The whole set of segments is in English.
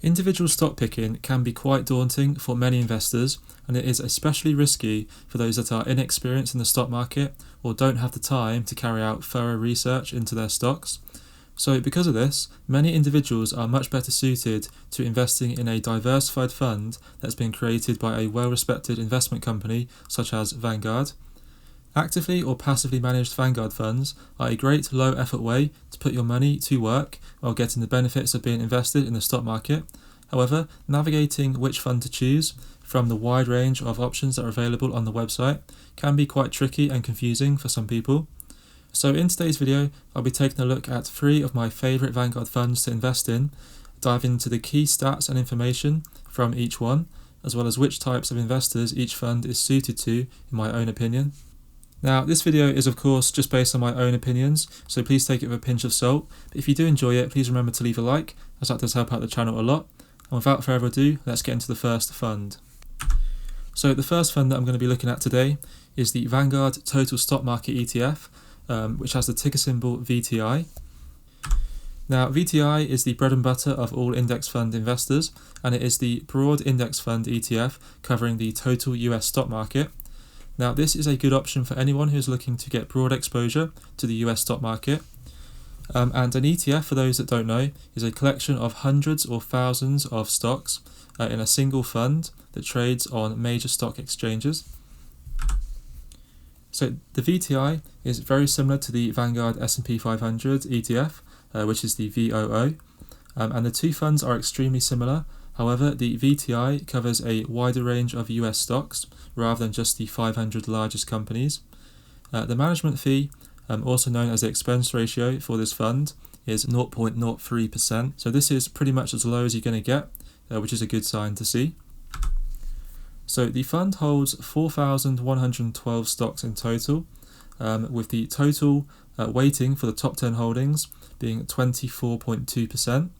Individual stock picking can be quite daunting for many investors, and it is especially risky for those that are inexperienced in the stock market or don't have the time to carry out thorough research into their stocks. So because of this, many individuals are much better suited to investing in a diversified fund that's been created by a well-respected investment company such as Vanguard. Actively or passively managed Vanguard funds are a great low-effort way to put your money to work while getting the benefits of being invested in the stock market. However, navigating which fund to choose from the wide range of options that are available on the website can be quite tricky and confusing for some people. So in today's video, I'll be taking a look at 3 of my favourite Vanguard funds to invest in, diving into the key stats and information from each one, as well as which types of investors each fund is suited to, in my own opinion. Now, this video is of course just based on my own opinions, so please take it with a pinch of salt. But if you do enjoy it, please remember to leave a like, as that does help out the channel a lot. And without further ado, let's get into the first fund. So the first fund that I'm going to be looking at today is the Vanguard Total Stock Market ETF, which has the ticker symbol VTI. Now, VTI is the bread and butter of all index fund investors, and it is the broad index fund ETF covering the total US stock market. Now, this is a good option for anyone who is looking to get broad exposure to the US stock market. And an ETF, for those that don't know, is a collection of hundreds or thousands of stocks in a single fund that trades on major stock exchanges. So the VTI is very similar to the Vanguard S&P 500 ETF, which is the VOO, and the two funds are extremely similar. However, the VTI covers a wider range of US stocks rather than just the 500 largest companies. The management fee, also known as the expense ratio for this fund, is 0.03%. So this is pretty much as low as you're going to get, which is a good sign to see. So the fund holds 4,112 stocks in total, with the total weighting for the top 10 holdings being 24.2%.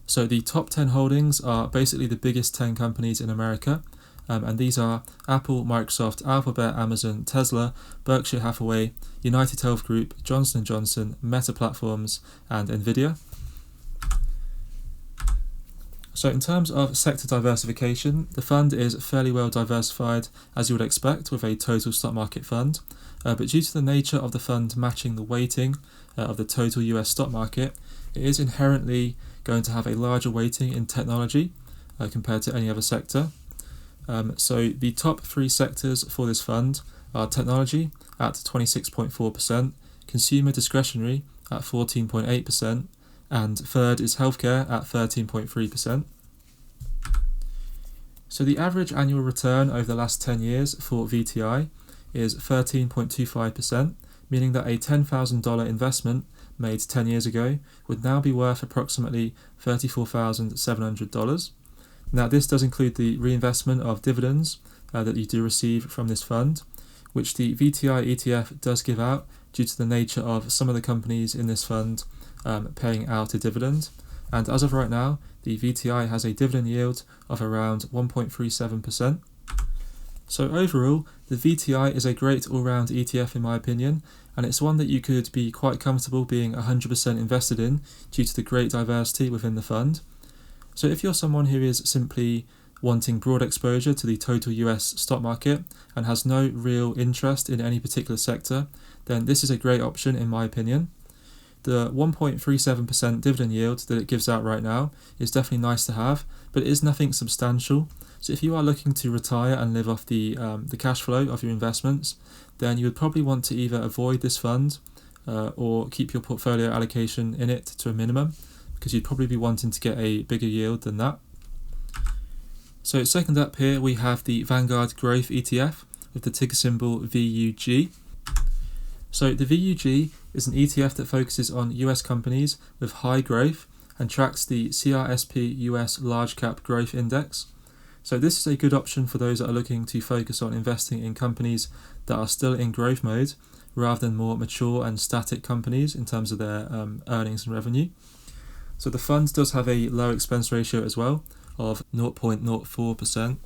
So the top 10 holdings are basically the biggest 10 companies in America, and these are Apple, Microsoft, Alphabet, Amazon, Tesla, Berkshire Hathaway, United Health Group, Johnson & Johnson, Meta Platforms, and Nvidia. So in terms of sector diversification, the fund is fairly well diversified, as you would expect with a total stock market fund, but due to the nature of the fund matching the weighting of the total US stock market, it is inherently going to have a larger weighting in technology compared to any other sector. So the top 3 sectors for this fund are technology at 26.4%, consumer discretionary at 14.8%, and third is healthcare at 13.3%. So the average annual return over the last 10 years for VTI is 13.25%, meaning that a $10,000 investment made 10 years ago would now be worth approximately $34,700. Now, this does include the reinvestment of dividends that you do receive from this fund, which the VTI ETF does give out due to the nature of some of the companies in this fund paying out a dividend. And as of right now, the VTI has a dividend yield of around 1.37%. So overall, the VTI is a great all-round ETF in my opinion, and it's one that you could be quite comfortable being 100% invested in due to the great diversity within the fund. So if you're someone who is simply wanting broad exposure to the total US stock market and has no real interest in any particular sector, then this is a great option in my opinion. The 1.37% dividend yield that it gives out right now is definitely nice to have, but it is nothing substantial. So if you are looking to retire and live off the cash flow of your investments, then you would probably want to either avoid this fund or keep your portfolio allocation in it to a minimum, because you'd probably be wanting to get a bigger yield than that. So second up here we have the Vanguard Growth ETF with the ticker symbol VUG. So the VUG is an ETF that focuses on US companies with high growth and tracks the CRSP US Large Cap Growth Index. So this is a good option for those that are looking to focus on investing in companies that are still in growth mode rather than more mature and static companies in terms of their earnings and revenue. So the fund does have a low expense ratio as well of 0.04%.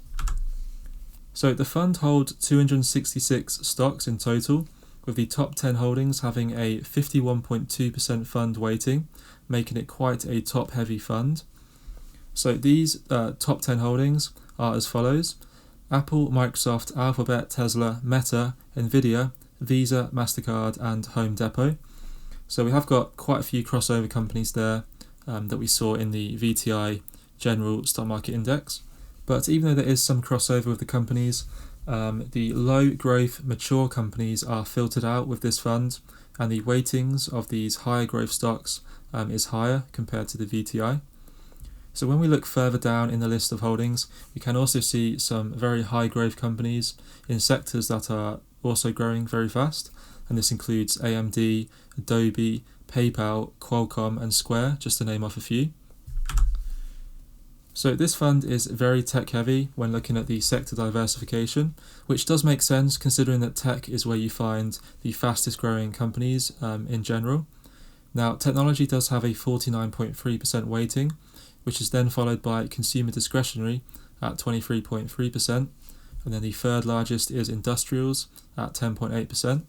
So the fund holds 266 stocks in total, with the top 10 holdings having a 51.2% fund weighting, making it quite a top-heavy fund. So these top 10 holdings are as follows: Apple, Microsoft, Alphabet, Tesla, Meta, Nvidia, Visa, MasterCard, and Home Depot. So we have got quite a few crossover companies there that we saw in the VTI General Stock Market Index. But even though there is some crossover with the companies, the low growth mature companies are filtered out with this fund, and the weightings of these higher growth stocks is higher compared to the VTI. So when we look further down in the list of holdings, we can also see some very high growth companies in sectors that are also growing very fast, and this includes AMD, Adobe, PayPal, Qualcomm and Square, just to name off a few. So this fund is very tech heavy when looking at the sector diversification, which does make sense considering that tech is where you find the fastest growing companies in general. Now, technology does have a 49.3% weighting, which is then followed by consumer discretionary at 23.3%, and then the third largest is industrials at 10.8%.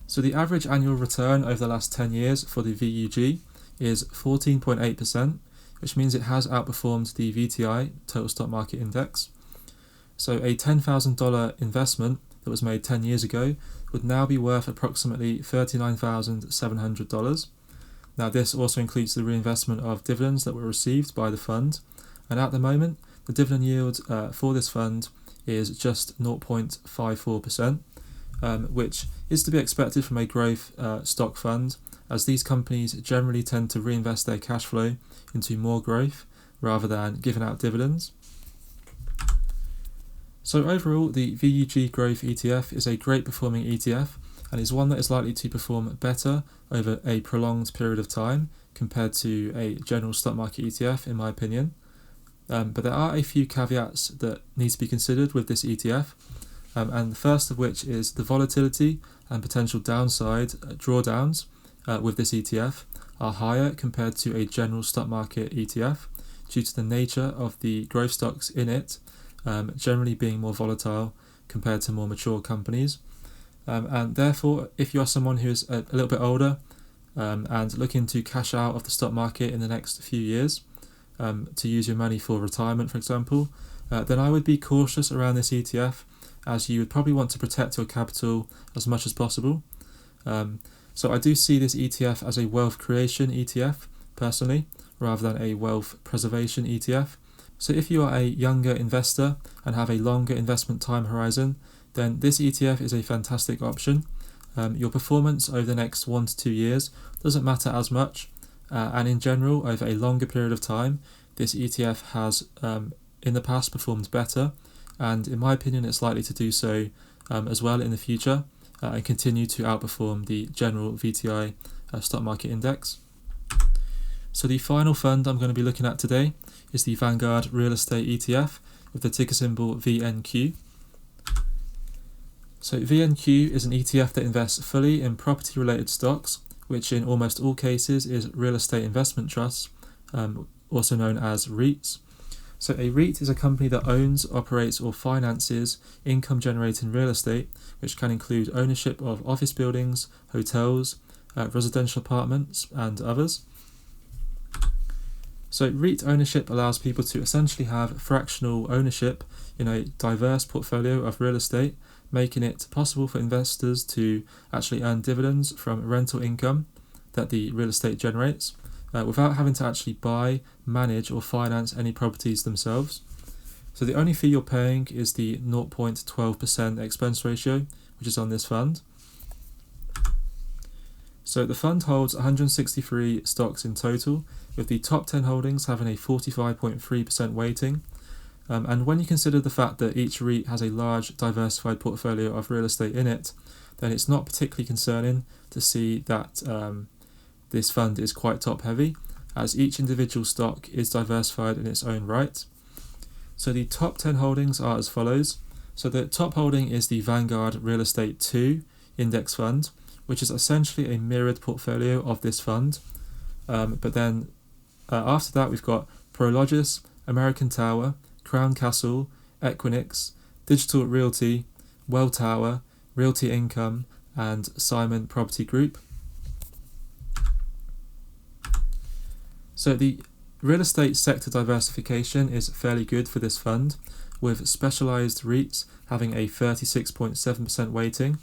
So the average annual return over the last 10 years for the VUG is 14.8%, which means it has outperformed the VTI Total Stock Market Index. So a $10,000 investment that was made 10 years ago would now be worth approximately $39,700. Now this also includes the reinvestment of dividends that were received by the fund, and at the moment the dividend yield for this fund is just 0.54%, which is to be expected from a growth stock fund, as these companies generally tend to reinvest their cash flow into more growth rather than giving out dividends. So overall, the VUG Growth ETF is a great performing ETF and is one that is likely to perform better over a prolonged period of time compared to a general stock market ETF, in my opinion. But there are a few caveats that need to be considered with this ETF, and the first of which is the volatility and potential downside drawdowns with this ETF are higher compared to a general stock market ETF due to the nature of the growth stocks in it generally being more volatile compared to more mature companies. And therefore, if you are someone who is a little bit older and looking to cash out of the stock market in the next few years to use your money for retirement, for example, then I would be cautious around this ETF, as you would probably want to protect your capital as much as possible. So I do see this ETF as a wealth creation ETF, personally, rather than a wealth preservation ETF. So if you are a younger investor and have a longer investment time horizon, then this ETF is a fantastic option. Your performance over the next 1 to 2 years doesn't matter as much, and in general, over a longer period of time, this ETF has in the past performed better, and in my opinion it's likely to do so as well in the future and continue to outperform the general VTI stock market index. So the final fund I'm going to be looking at today is the Vanguard Real Estate ETF with the ticker symbol VNQ. So VNQ is an ETF that invests fully in property related stocks, which in almost all cases is real estate investment trusts, also known as REITs. So a REIT is a company that owns, operates or finances income generating real estate, which can include ownership of office buildings, hotels, residential apartments and others. So REIT ownership allows people to essentially have fractional ownership in a diverse portfolio of real estate, making it possible for investors to actually earn dividends from rental income that the real estate generates, without having to actually buy, manage or finance any properties themselves. So the only fee you're paying is the 0.12% expense ratio, which is on this fund. So the fund holds 163 stocks in total, with the top 10 holdings having a 45.3% weighting. And when you consider the fact that each REIT has a large diversified portfolio of real estate in it, then it's not particularly concerning to see that this fund is quite top heavy, as each individual stock is diversified in its own right. So the top 10 holdings are as follows. So the top holding is the Vanguard Real Estate 2 index fund, which is essentially a mirrored portfolio of this fund. But then after that we've got Prologis, American Tower, Crown Castle, Equinix, Digital Realty, Welltower, Realty Income and Simon Property Group. So the real estate sector diversification is fairly good for this fund, with specialised REITs having a 36.7% weighting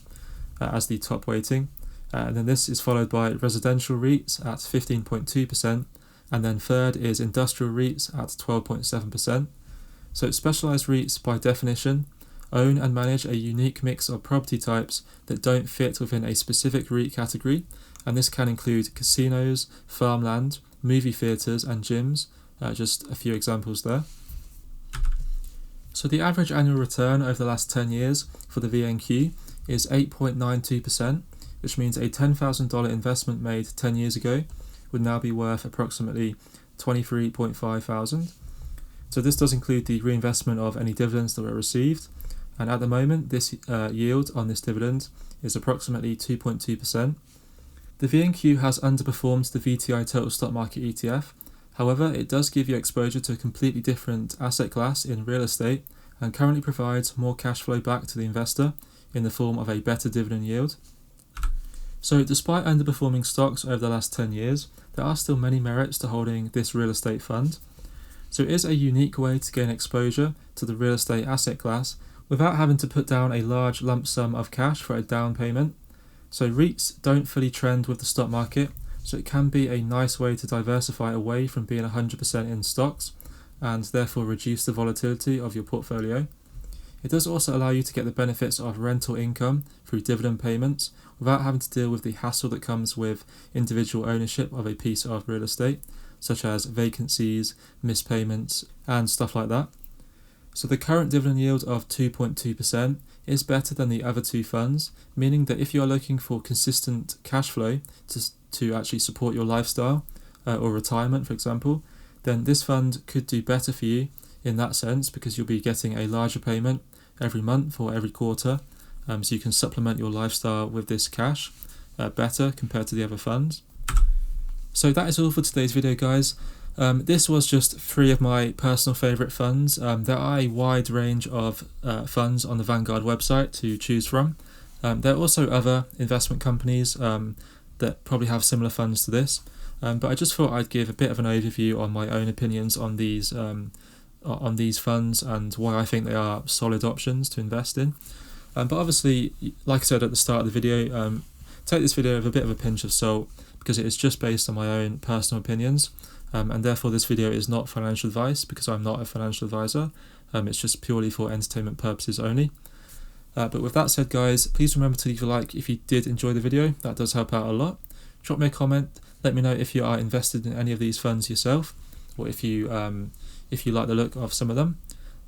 as the top weighting, and then this is followed by residential REITs at 15.2%, and then third is industrial REITs at 12.7%. So specialised REITs, by definition, own and manage a unique mix of property types that don't fit within a specific REIT category, and this can include casinos, farmland, movie theatres and gyms, just a few examples there. So the average annual return over the last 10 years for the VNQ is 8.92%, which means a $10,000 investment made 10 years ago would now be worth approximately $23,500. So this does include the reinvestment of any dividends that were received, and at the moment this yield on this dividend is approximately 2.2%. The VNQ has underperformed the VTI Total Stock Market ETF. However, it does give you exposure to a completely different asset class in real estate and currently provides more cash flow back to the investor in the form of a better dividend yield. So despite underperforming stocks over the last 10 years, there are still many merits to holding this real estate fund. So it is a unique way to gain exposure to the real estate asset class without having to put down a large lump sum of cash for a down payment. So REITs don't fully trend with the stock market, so it can be a nice way to diversify away from being 100% in stocks and therefore reduce the volatility of your portfolio. It does also allow you to get the benefits of rental income through dividend payments without having to deal with the hassle that comes with individual ownership of a piece of real estate, such as vacancies, missed payments, and stuff like that. So the current dividend yield of 2.2% is better than the other two funds, meaning that if you are looking for consistent cash flow to actually support your lifestyle or retirement, for example, then this fund could do better for you in that sense, because you'll be getting a larger payment every month or every quarter, so you can supplement your lifestyle with this cash better compared to the other funds. So that is all for today's video, guys. This was just 3 of my personal favourite funds. There are a wide range of funds on the Vanguard website to choose from. There are also other investment companies that probably have similar funds to this, but I just thought I'd give a bit of an overview on my own opinions on these funds and why I think they are solid options to invest in. But obviously, like I said at the start of the video, take this video with a bit of a pinch of salt, because it is just based on my own personal opinions, and therefore this video is not financial advice, because I'm not a financial advisor. It's just purely for entertainment purposes only. But with that said, guys, please remember to leave a like if you did enjoy the video. That does help out a lot. Drop me a comment, let me know if you are invested in any of these funds yourself, or if you like the look of some of them.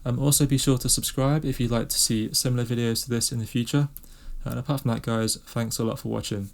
Also be sure to subscribe if you'd like to see similar videos to this in the future. And apart from that, guys, thanks a lot for watching.